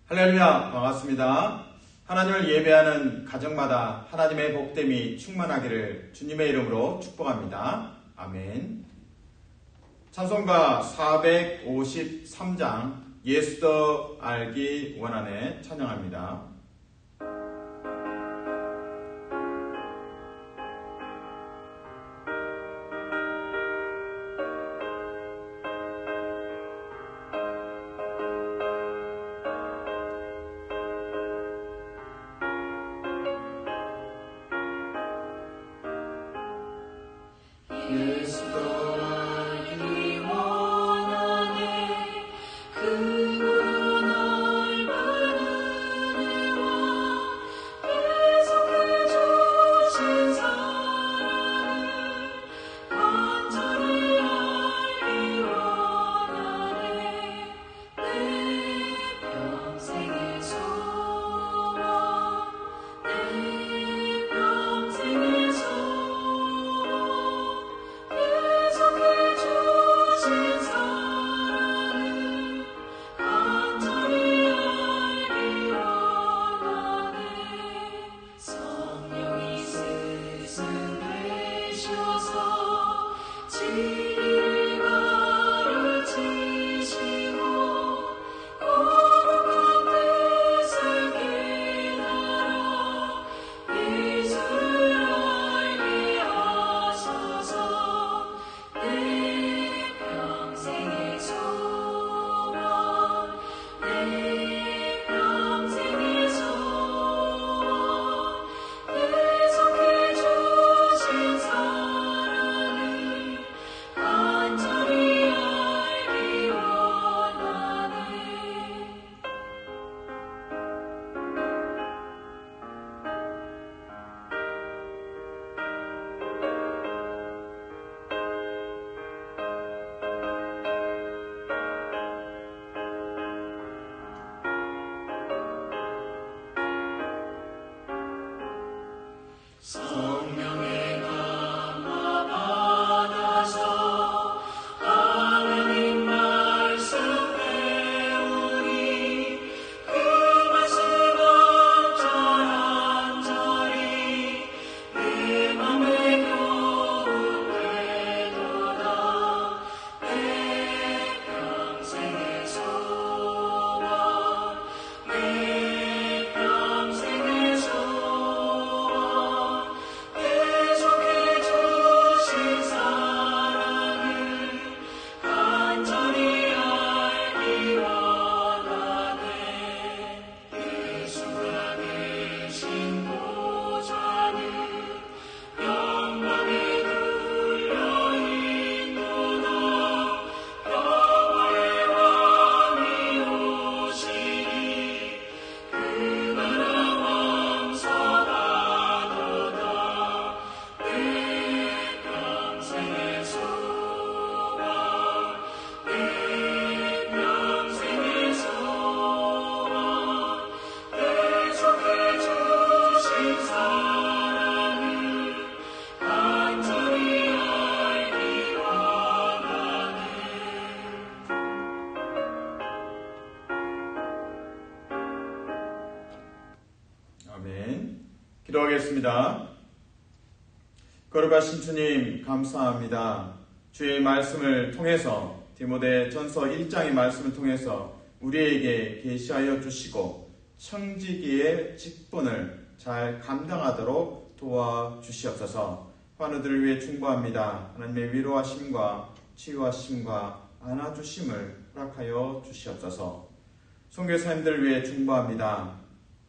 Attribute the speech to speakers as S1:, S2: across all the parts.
S1: 할렐루야, 반갑습니다. 하나님을 예배하는 가정마다 하나님의 복됨이 충만하기를 주님의 이름으로 축복합니다. 아멘. 찬송가 453장 예수도 알기 원하네 찬양합니다.
S2: 예수도 알기 원하네 그 넓은 은혜와 계속해 주신 사랑을 간절히 알기 원하네 내 평생의 소원 내 평생의 소원 성령의 감화 받아서 하나님 말씀 배우니 그 말씀 적절한절히 내 맘에 교훈되도다 내 평생의 소원 내 평생의 소원
S1: 아멘. 기도하겠습니다. 거룩하신 주님 감사합니다. 주의 말씀을 통해서 디모데전서 1장의 말씀을 통해서 우리에게 계시하여 주시고 청지기의 직분을 잘 감당하도록 도와주시옵소서. 환우들을 위해 충고합니다. 하나님의 위로하심과 치유하심과 안아주심을 허락하여 주시옵소서. 선교사님들을 위해 충고합니다.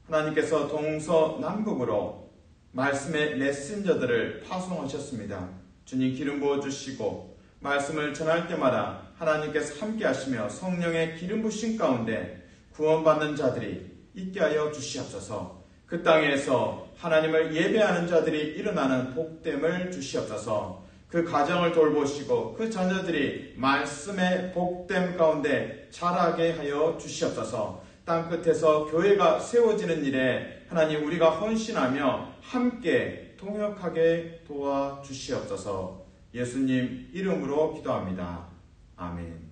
S1: 하나님께서 동서남북으로 말씀의 메신저들을 파송하셨습니다. 주님 기름 부어주시고 말씀을 전할 때마다 하나님께서 함께 하시며 성령의 기름 부으심 가운데 구원받는 자들이 있게 하여 주시옵소서. 그 땅에서 하나님을 예배하는 자들이 일어나는 복됨을 주시옵소서. 그 가정을 돌보시고 그 자녀들이 말씀의 복됨 가운데 자라게 하여 주시옵소서. 땅끝에서 교회가 세워지는 일에 하나님 우리가 헌신하며 함께 동역하게 도와주시옵소서. 예수님 이름으로 기도합니다. 아멘.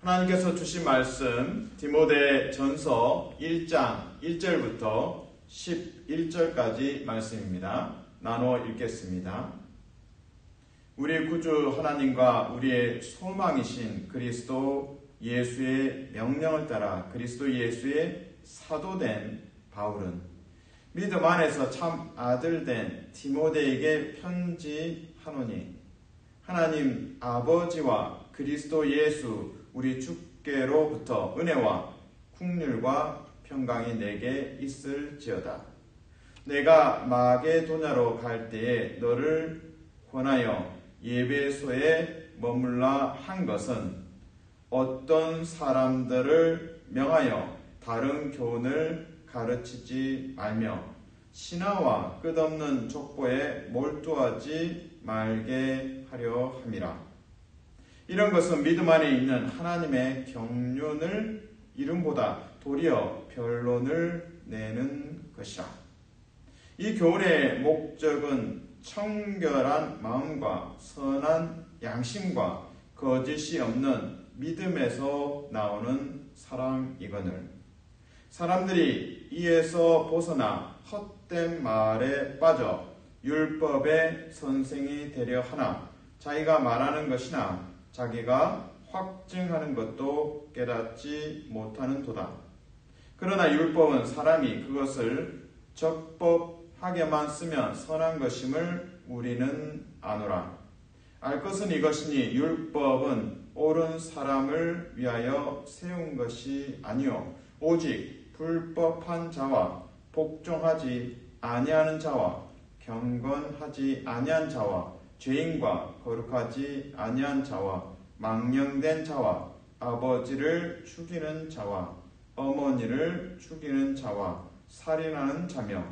S1: 하나님께서 주신 말씀 디모데 전서 1장 1절부터 11절까지 말씀입니다. 나눠 읽겠습니다. 우리 구주 하나님과 우리의 소망이신 그리스도 예수의 명령을 따라 그리스도 예수의 사도된 바울은 믿음 안에서 참 아들된 디모데에게 편지하노니 하나님 아버지와 그리스도 예수 우리 주께로부터 은혜와 긍휼과 평강이 내게 있을지어다. 내가 마게도냐로 갈 때에 너를 권하여 예배소에 머물라 한 것은 어떤 사람들을 명하여 다른 교훈을 가르치지 말며 신하와 끝없는 족보에 몰두하지 말게 하려 함이라. 이런 것은 믿음 안에 있는 하나님의 경륜을 이름보다 도리어 변론을 내는 것이라. 이 교훈의 목적은 청결한 마음과 선한 양심과 거짓이 없는 믿음에서 나오는 사랑이거늘 사람들이 이에서 벗어나 헛된 말에 빠져 율법의 선생이 되려 하나 자기가 말하는 것이나 자기가 확증하는 것도 깨닫지 못하는 도다. 그러나 율법은 사람이 그것을 적법하게만 쓰면 선한 것임을 우리는 아노라. 알 것은 이것이니 율법은 옳은 사람을 위하여 세운 것이 아니요 오직 불법한 자와 복종하지 아니하는 자와 경건하지 아니한 자와 죄인과 거룩하지 아니한 자와 망령된 자와 아버지를 죽이는 자와 어머니를 죽이는 자와 살인하는 자며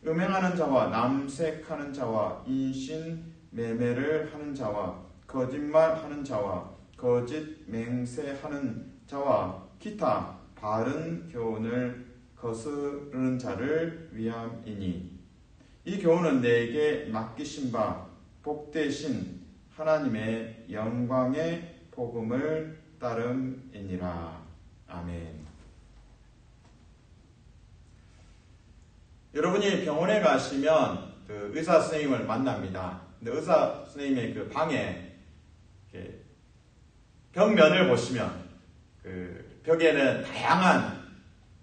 S1: 음행하는 자와 남색하는 자와 인신 매매를 하는 자와 거짓말하는 자와 거짓 맹세하는 자와 기타 바른 교훈을 거스르는 자를 위함이니 이 교훈은 내게 맡기신 바 복되신 하나님의 영광의 복음을 따름이니라. 아멘. 여러분이 병원에 가시면 그 의사 선생님을 만납니다. 근데 의사 선생님의 그 방에 벽면을 보시면 그 벽에는 다양한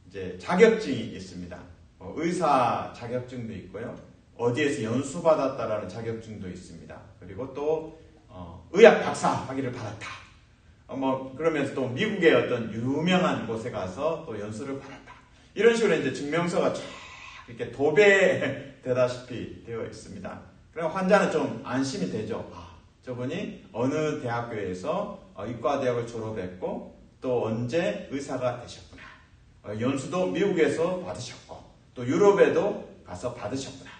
S1: 이제 자격증이 있습니다. 의사 자격증도 있고요. 어디에서 연수 받았다라는 자격증도 있습니다. 그리고 또 의학 박사 학위를 받았다. 그러면서 또 미국의 어떤 유명한 곳에 가서 또 연수를 받았다. 이런 식으로 이제 증명서가 쫙 이렇게 도배되다시피 되어 있습니다. 그럼 환자는 좀 안심이 되죠. 저분이 어느 대학교에서 의과대학을 졸업했고 또 언제 의사가 되셨구나. 연수도 미국에서 받으셨고 또 유럽에도 가서 받으셨구나.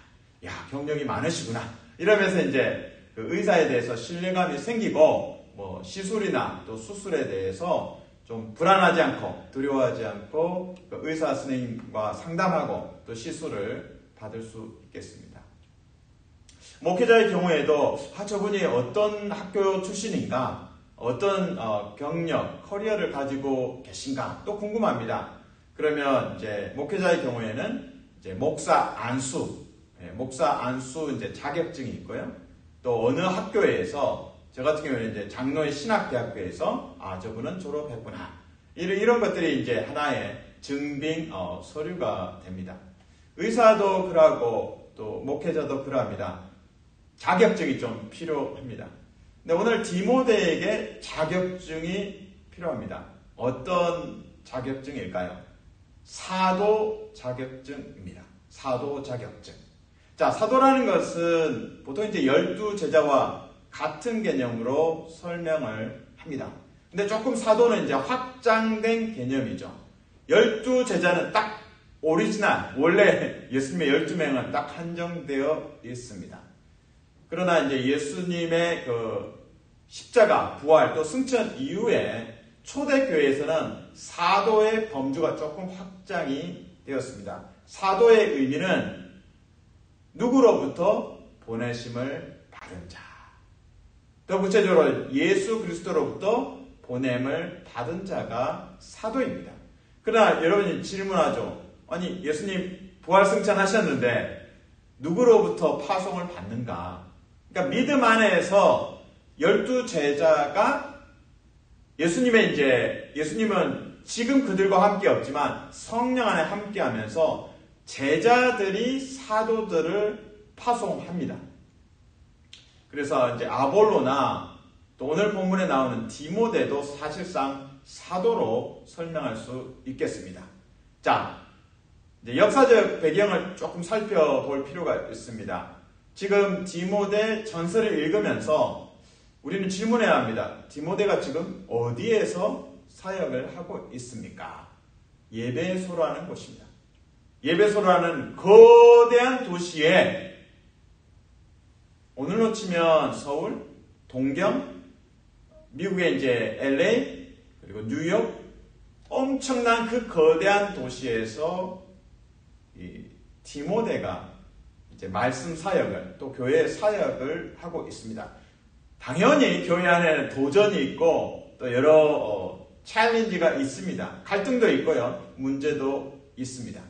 S1: 야, 경력이 많으시구나. 이러면서 이제 그 의사에 대해서 신뢰감이 생기고 시술이나 또 수술에 대해서 좀 불안하지 않고 두려워하지 않고 그 의사 선생님과 상담하고 또 시술을 받을 수 있겠습니다. 목회자의 경우에도 저분이 어떤 학교 출신인가, 어떤 경력, 커리어를 가지고 계신가 또 궁금합니다. 그러면 이제 목회자의 경우에는 이제 목사 안수 이제 자격증이 있고요. 또 어느 학교에서 저 같은 경우에는 이제 장로의 신학대학교에서 저분은 졸업했구나. 이런 것들이 이제 하나의 증빙 서류가 됩니다. 의사도 그러고 또 목회자도 그러합니다. 자격증이 좀 필요합니다. 근데 오늘 디모데에게 자격증이 필요합니다. 어떤 자격증일까요? 사도 자격증입니다. 사도 자격증. 자, 사도라는 것은 보통 이제 12제자와 같은 개념으로 설명을 합니다. 근데 조금 사도는 이제 확장된 개념이죠. 12제자는 딱 오리지널, 원래 예수님의 12명은 딱 한정되어 있습니다. 그러나 이제 예수님의 그 십자가, 부활, 또 승천 이후에 초대교회에서는 사도의 범주가 조금 확장이 되었습니다. 사도의 의미는 누구로부터 보내심을 받은 자. 더 구체적으로 예수 그리스도로부터 보냄을 받은 자가 사도입니다. 그러나 여러분이 질문하죠. 아니 예수님 부활승천하셨는데 누구로부터 파송을 받는가? 그러니까 믿음 안에서 12제자가 예수님은 지금 그들과 함께 없지만 성령 안에 함께 하면서 제자들이 사도들을 파송합니다. 그래서 이제 아볼로나 또 오늘 본문에 나오는 디모데도 사실상 사도로 설명할 수 있겠습니다. 자, 이제 역사적 배경을 조금 살펴볼 필요가 있습니다. 지금 디모데 전서를 읽으면서 우리는 질문해야 합니다. 디모데가 지금 어디에서 사역을 하고 있습니까? 예배소라는 곳입니다. 예배소라는 거대한 도시에 오늘로 치면 서울, 동경, 미국의 이제 LA, 그리고 뉴욕, 엄청난 그 거대한 도시에서 이 디모데가 이제 말씀 사역을 또 교회 사역을 하고 있습니다. 당연히 교회 안에는 도전이 있고 또 여러 챌린지가 있습니다. 갈등도 있고요. 문제도 있습니다.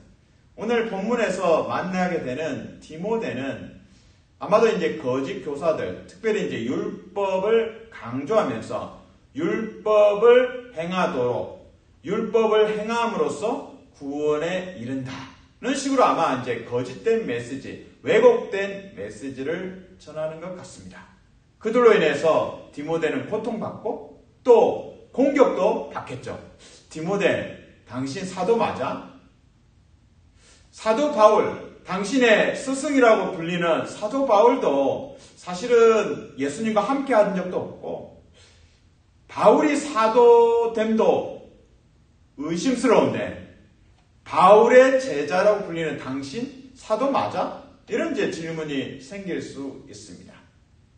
S1: 오늘 본문에서 만나게 되는 디모데는 아마도 이제 거짓 교사들, 특별히 이제 율법을 강조하면서 율법을 행하도록 율법을 행함으로써 구원에 이른다는 식으로 아마 이제 거짓된 메시지, 왜곡된 메시지를 전하는 것 같습니다. 그들로 인해서 디모데는 고통받고 또 공격도 받겠죠. 디모데, 당신 사도 맞아? 사도 바울, 당신의 스승이라고 불리는 사도 바울도 사실은 예수님과 함께 한 적도 없고 바울이 사도됨도 의심스러운데 바울의 제자라고 불리는 당신 사도 맞아? 이런 이제 질문이 생길 수 있습니다.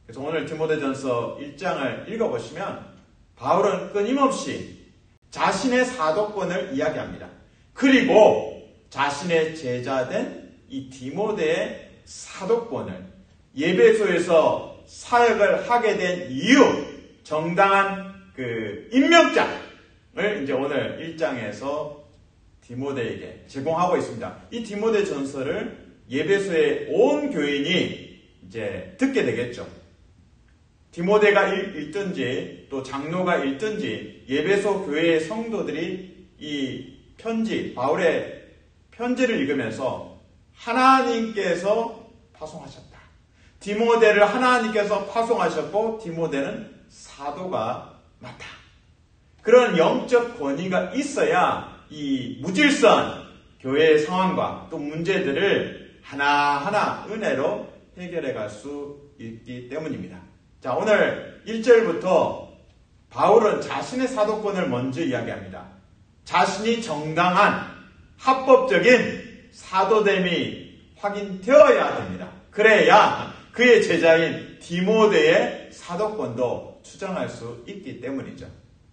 S1: 그래서 오늘 디모데전서 1장을 읽어보시면 바울은 끊임없이 자신의 사도권을 이야기합니다. 그리고 자신의 제자된 이 디모데의 사도권을 예배소에서 사역을 하게 된 이유, 정당한 그 임명장을 이제 오늘 1장에서 디모데에게 제공하고 있습니다. 이 디모데 전서를 예배소의 온 교인이 이제 듣게 되겠죠. 디모데가 읽든지 또 장로가 읽든지 예배소 교회의 성도들이 이 편지, 바울의 편지를 읽으면서 하나님께서 파송하셨다. 디모데를 하나님께서 파송하셨고 디모데는 사도가 맞다. 그런 영적 권위가 있어야 이 무질서한 교회의 상황과 또 문제들을 하나하나 은혜로 해결해 갈 수 있기 때문입니다. 자, 오늘 1절부터 바울은 자신의 사도권을 먼저 이야기합니다. 자신이 정당한 합법적인 사도됨이 확인되어야 됩니다. 그래야 그의 제자인 디모데의 사도권도 주장할 수 있기 때문이죠.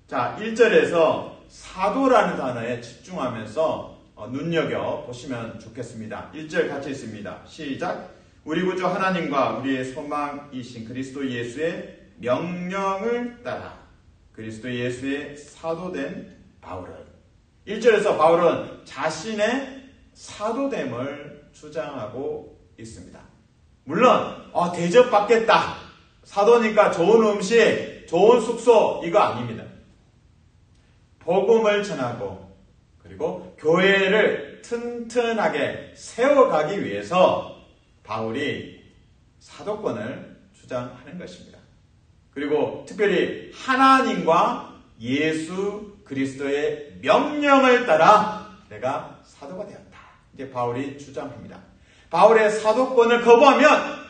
S1: 자, 1절에서 사도라는 단어에 집중하면서 눈여겨 보시면 좋겠습니다. 1절 같이 있습니다. 시작. 우리 구주 하나님과 우리의 소망이신 그리스도 예수의 명령을 따라 그리스도 예수의 사도된 바울은 1절에서 바울은 자신의 사도됨을 주장하고 있습니다. 물론 대접받겠다. 사도니까 좋은 음식, 좋은 숙소 이거 아닙니다. 복음을 전하고 그리고 교회를 튼튼하게 세워가기 위해서 바울이 사도권을 주장하는 것입니다. 그리고 특별히 하나님과 예수 그리스도의 명령을 따라 내가 사도가 되었다. 이제 바울이 주장합니다. 바울의 사도권을 거부하면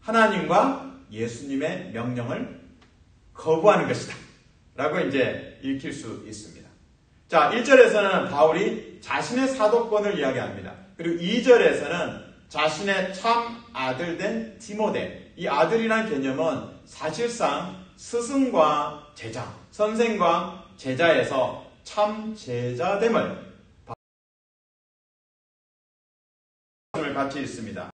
S1: 하나님과 예수님의 명령을 거부하는 것이다. 라고 이제 읽힐 수 있습니다. 자, 1절에서는 바울이 자신의 사도권을 이야기합니다. 그리고 2절에서는 자신의 참 아들된 디모데, 이 아들이라는 개념은 사실상 스승과 제자, 선생과 제자에서 참 제자됨을 같이 있습니다.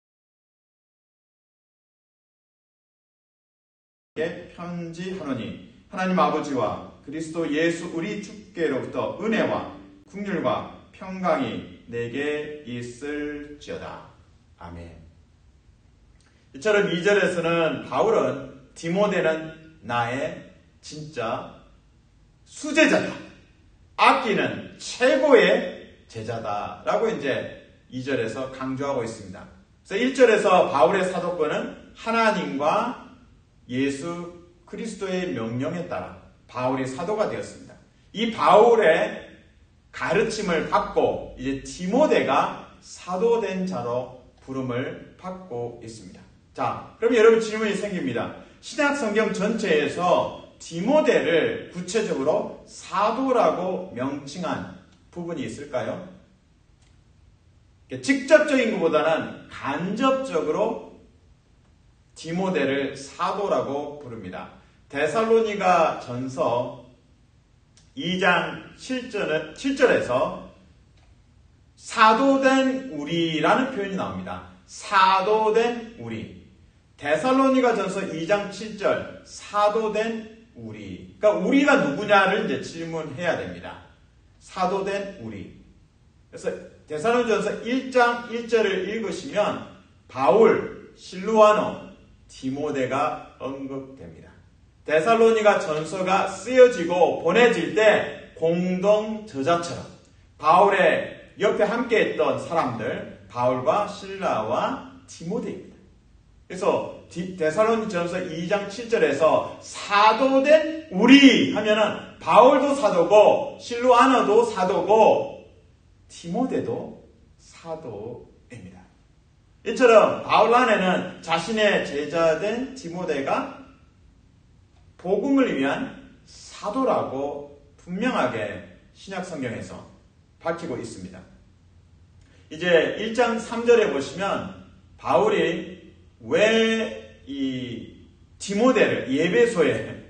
S1: 편지하노니 하나님 아버지와 그리스도 예수 우리 주께로부터 은혜와 긍휼과 평강이 내게 있을지어다. 아멘. 이처럼 2절에서는 바울은 디모데는 나의 진짜 수제자다. 아끼는 최고의 제자다라고 이제 2절에서 강조하고 있습니다. 그래서 1절에서 바울의 사도권은 하나님과 예수 그리스도의 명령에 따라 바울이 사도가 되었습니다. 이 바울의 가르침을 받고 이제 디모데가 사도된 자로 부름을 받고 있습니다. 자, 그럼 여러분 질문이 생깁니다. 신약 성경 전체에서 디모데를 구체적으로 사도라고 명칭한 부분이 있을까요? 직접적인 것보다는 간접적으로 디모데를 사도라고 부릅니다. 데살로니가 전서 2장 7절에서 사도된 우리라는 표현이 나옵니다. 사도된 우리. 데살로니가 전서 2장 7절 사도된 우리. 그러니까 우리가 누구냐를 이제 질문해야 됩니다. 사도된 우리. 그래서 데살로니가전서 1장 1절을 읽으시면 바울, 실루아노, 디모데가 언급됩니다. 데살로니가 전서가 쓰여지고 보내질 때 공동 저자처럼 바울의 옆에 함께했던 사람들, 바울과 실라와 디모데입니다. 그래서 데살로니가전서 2장 7절에서 사도된 우리 하면은 바울도 사도고 실루아노도 사도고 디모데도 사도입니다. 이처럼 바울 안에는 자신의 제자된 디모데가 복음을 위한 사도라고 분명하게 신약 성경에서 밝히고 있습니다. 이제 1장 3절에 보시면 바울이 왜 이 디모데를 예배소에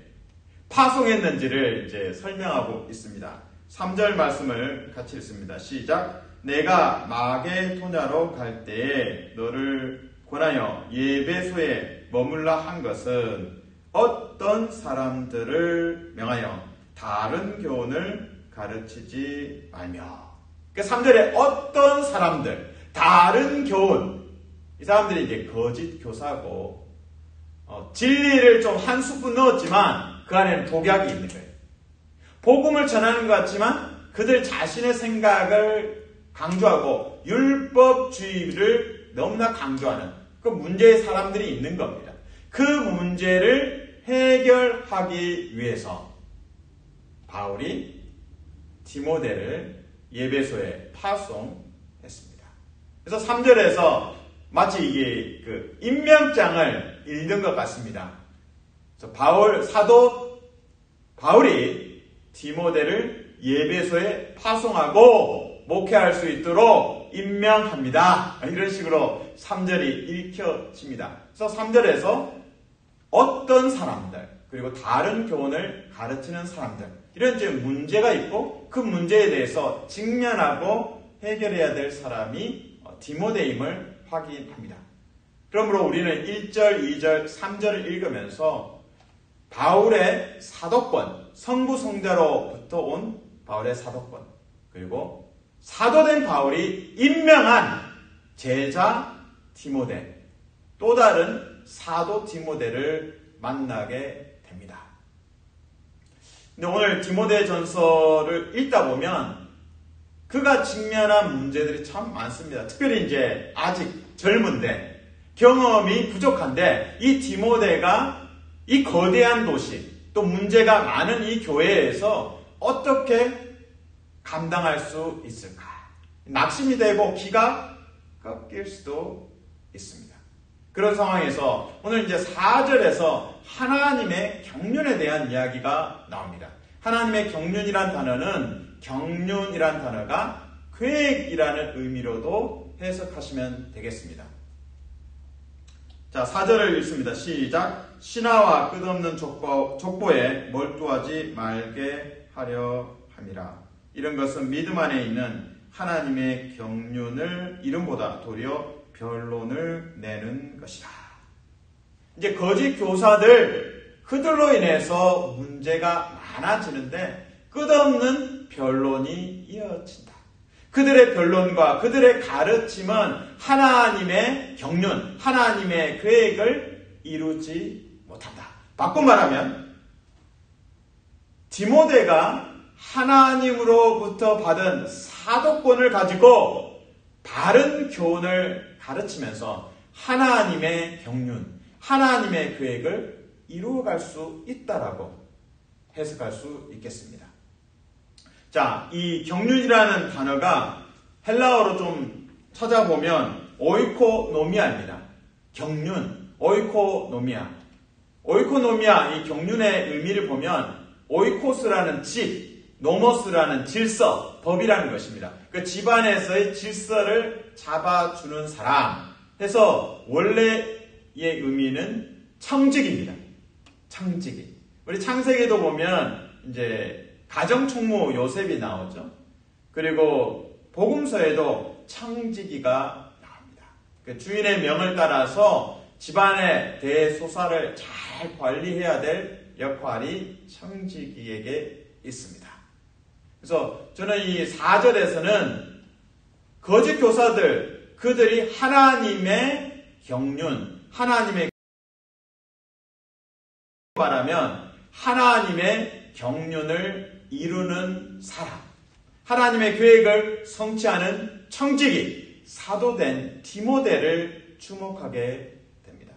S1: 파송했는지를 이제 설명하고 있습니다. 3절 말씀을 같이 읽습니다. 시작. 내가 마게도냐로 갈 때에 너를 권하여 예배소에 머물라 한 것은 어떤 사람들을 명하여 다른 교훈을 가르치지 말며. 그러니까 3절에 어떤 사람들, 다른 교훈. 이 사람들이 이제 거짓 교사고 진리를 좀 한 스푼 넣었지만 그 안에는 독약이 있는 거예요. 복음을 전하는 것 같지만 그들 자신의 생각을 강조하고 율법주의를 너무나 강조하는 그 문제의 사람들이 있는 겁니다. 그 문제를 해결하기 위해서 바울이 디모데를 예배소에 파송했습니다. 그래서 3절에서 마치 이게 그 임명장을 읽는 것 같습니다. 그래서 사도 바울이 디모데를 예배소에 파송하고 목회할 수 있도록 임명합니다. 이런 식으로 3절이 읽혀집니다. 그래서 3절에서 어떤 사람들, 그리고 다른 교훈을 가르치는 사람들, 이런 이제 문제가 있고 그 문제에 대해서 직면하고 해결해야 될 사람이 디모데임을 확인합니다. 그러므로 우리는 1절, 2절, 3절을 읽으면서 바울의 사도권, 성부성자로부터 온 바울의 사도권, 그리고 사도된 바울이 임명한 제자 디모데, 또 다른 사도 디모데를 만나게 됩니다. 근데 오늘 디모데 전서를 읽다 보면 그가 직면한 문제들이 참 많습니다. 특별히 이제 아직 젊은데 경험이 부족한데 이 디모데가 이 거대한 도시, 또 문제가 많은 이 교회에서 어떻게 감당할 수 있을까? 낙심이 되고 기가 꺾일 수도 있습니다. 그런 상황에서 오늘 이제 4절에서 하나님의 경륜에 대한 이야기가 나옵니다. 하나님의 경륜이란 단어는 경륜이란 단어가 계획이라는 의미로도 해석하시면 되겠습니다. 자, 4절을 읽습니다. 시작. 신하와 끝없는 족보에 몰두하지 말게 하려 함이라. 이런 것은 믿음 안에 있는 하나님의 경륜을 이름보다 도리어 변론을 내는 것이다. 이제 거짓 교사들, 그들로 인해서 문제가 많아지는데 끝없는 변론이 이어진다. 그들의 변론과 그들의 가르침은 하나님의 경륜, 하나님의 계획을 이루지 못한다. 바꿔 말하면 디모데가 하나님으로부터 받은 사도권을 가지고 바른 교훈을 가르치면서 하나님의 경륜, 하나님의 계획을 이루어갈 수 있다라고 해석할 수 있겠습니다. 자, 이 경륜이라는 단어가 헬라어로 좀 찾아보면 오이코노미아입니다. 경륜, 오이코노미아. 오이코노미아, 이 경륜의 의미를 보면 오이코스라는 집, 노모스라는 질서, 법이라는 것입니다. 그 집안에서의 질서를 잡아주는 사람 해서 원래의 의미는 청직입니다. 청직이. 우리 창세기도 보면 이제 가정총무 요셉이 나오죠. 그리고 복음서에도 청지기가 나옵니다. 그 주인의 명을 따라서 집안의 대소사를 잘 관리해야 될 역할이 청지기에게 있습니다. 그래서 저는 이 4절에서는 거짓 교사들, 그들이 하나님의 경륜, 하나님의 말하면 하나님의 경륜을 이루는 사람, 하나님의 계획을 성취하는 청지기, 사도된 디모데를 주목하게 됩니다.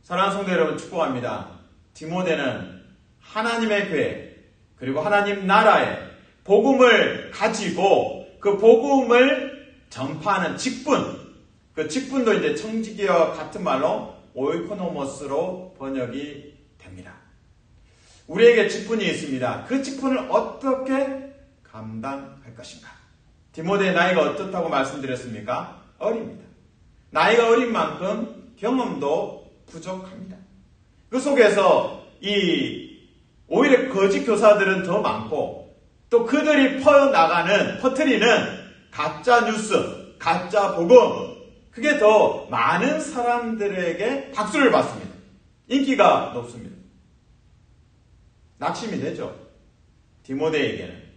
S1: 사랑하는 성도 여러분, 축복합니다. 디모데는 하나님의 계획, 그리고 하나님 나라의 복음을 가지고 그 복음을 전파하는 직분, 그 직분도 이제 청지기와 같은 말로 오이코노모스로 번역이 됩니다. 우리에게 직분이 있습니다. 그 직분을 어떻게 감당할 것인가? 디모데의 나이가 어떻다고 말씀드렸습니까? 어립니다. 나이가 어린 만큼 경험도 부족합니다. 그 속에서 오히려 거짓 교사들은 더 많고 또 그들이 퍼뜨리는 가짜 뉴스, 가짜 복음, 그게 더 많은 사람들에게 박수를 받습니다. 인기가 높습니다. 낙심이 되죠. 디모데에게는.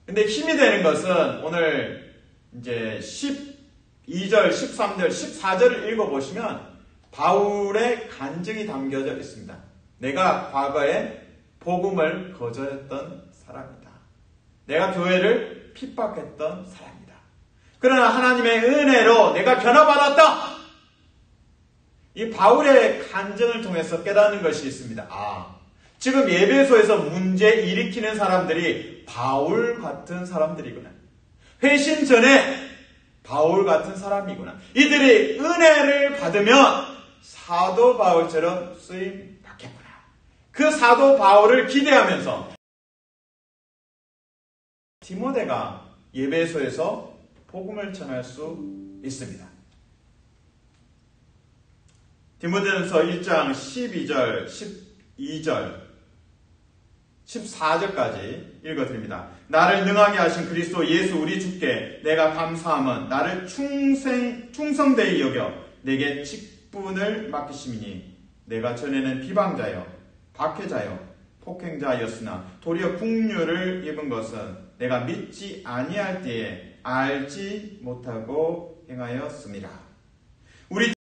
S1: 근데 힘이 되는 것은 오늘 이제 12절, 13절, 14절을 읽어보시면 바울의 간증이 담겨져 있습니다. 내가 과거에 복음을 거절했던 사람이다. 내가 교회를 핍박했던 사람이다. 그러나 하나님의 은혜로 내가 변화받았다. 이 바울의 간증을 통해서 깨닫는 것이 있습니다. 지금 예배소에서 문제 일으키는 사람들이 바울 같은 사람들이구나. 회심 전에 바울 같은 사람이구나. 이들이 은혜를 받으면 사도 바울처럼 쓰임 받겠구나. 그 사도 바울을 기대하면서 디모데가 예배소에서 복음을 전할 수 있습니다. 디모데전서 1장 12절, 12절, 14절까지 읽어드립니다. 나를 능하게 하신 그리스도 예수 우리 주께 내가 감사함은 나를 충성되이 여겨 내게 직분을 맡기심이니 내가 전에는 비방자여 박해자여 폭행자였으나 도리어 국류를 입은 것은 내가 믿지 아니할 때에 알지 못하고 행하였습니다. 우리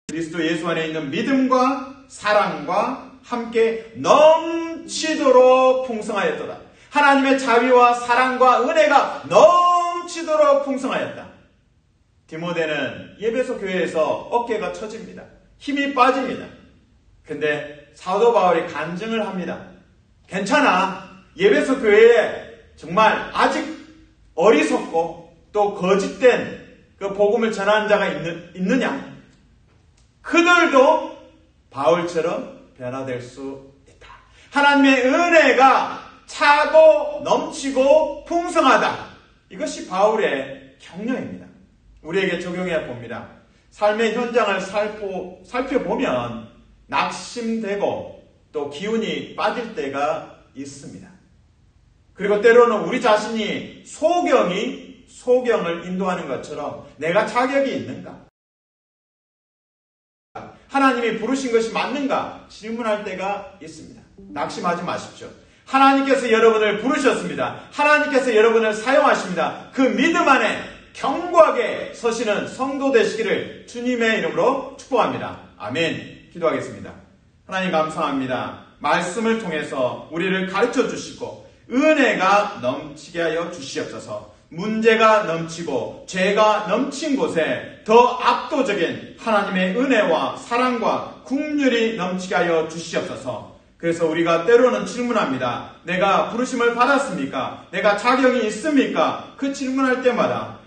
S1: 그리스도 예수 안에 있는 믿음과 사랑과 함께 넘치도록 풍성하였도다. 하나님의 자비와 사랑과 은혜가 넘치도록 풍성하였다. 디모데는 예배소 교회에서 어깨가 처집니다. 힘이 빠집니다. 근데 사도 바울이 간증을 합니다. 괜찮아. 예배소 교회에 정말 아직 어리석고 또 거짓된 그 복음을 전하는 자가 있느냐? 그들도 바울처럼 변화될 수 있다. 하나님의 은혜가 차고 넘치고 풍성하다. 이것이 바울의 경륜입니다. 우리에게 적용해 봅니다. 삶의 현장을 살펴보면 낙심되고 또 기운이 빠질 때가 있습니다. 그리고 때로는 우리 자신이 소경을 인도하는 것처럼 내가 자격이 있는가? 하나님이 부르신 것이 맞는가 질문할 때가 있습니다. 낙심하지 마십시오. 하나님께서 여러분을 부르셨습니다. 하나님께서 여러분을 사용하십니다. 그 믿음 안에 견고하게 서시는 성도 되시기를 주님의 이름으로 축복합니다. 아멘. 기도하겠습니다. 하나님 감사합니다. 말씀을 통해서 우리를 가르쳐 주시고 은혜가 넘치게 하여 주시옵소서. 문제가 넘치고 죄가 넘친 곳에 더 압도적인 하나님의 은혜와 사랑과 긍휼이 넘치게 하여 주시옵소서. 그래서 우리가 때로는 질문합니다. 내가 부르심을 받았습니까? 내가 자격이 있습니까? 그 질문할 때마다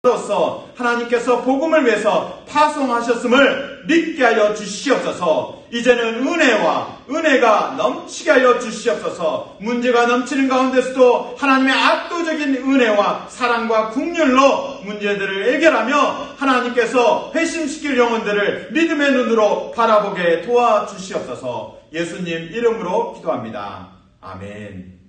S1: 로서 하나님께서 복음을 위해서 파송하셨음을 믿게 하여 주시옵소서. 이제는 은혜가 넘치게 하여 주시옵소서. 문제가 넘치는 가운데서도 하나님의 압도적인 은혜와 사랑과 긍휼로 문제들을 해결하며 하나님께서 회심시킬 영혼들을 믿음의 눈으로 바라보게 도와주시옵소서. 예수님 이름으로 기도합니다. 아멘.